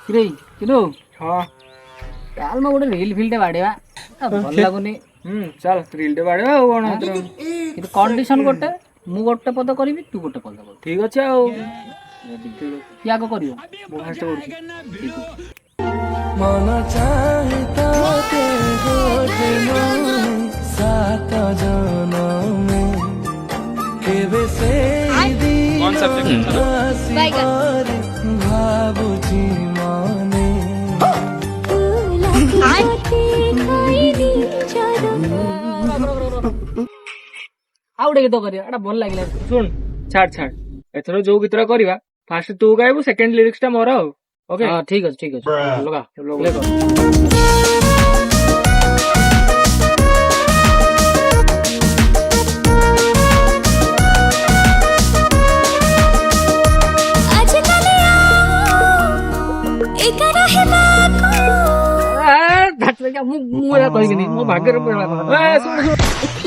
କିରେ କିନୁ ହଁ ଚାଲ ମୁଁ ଗୋଟେ ରିଲ୍ ଫିଲ୍ଟେ ବାଡ଼େଇବା ଭଲ ଲାଗୁନି ଚାଲ ରିଲଟେ ବାଡେଇବା ଆଉ କଣ କିନ୍ତୁ କଣ୍ଡିସନ ଗୋଟେ ମୁଁ ଗୋଟେ ପଦ କରିବି ତୁ ଗୋଟେ ପଦ କରିବୁ ଠିକ ଅଛି ଆଉ କିଏ ଆଗ କରିବ ମୁଁ ଫାଷ୍ଟ କରୁଛି मन चाहता ते गोटे सात जनम केबे से कौन सब्जेक्ट भाबुची मने ଆଉ ଗୋଟେ ଗୀତ କରିବା ଏଟା ଭଲ ଲାଗିଲା ଶୁଣ ଛାଡ ଛାଡ ଏଥର ଯୋଉ ଗୀତଟା କରିବା ଫାଷ୍ଟ ତୁ ଗାଇବୁ ସେକେଣ୍ଡ ଲିରିକ୍ସ ଟା ମୋର ଆଉ ଓକେ ହଁ ଠିକ ଅଛି ଲଗା ପ୍ଲେ କର ମୁଁ ଏଇଟା କହିବିନି ମୋ ଭାଗ୍ୟରେ ଶୁଣ ଶୁଣ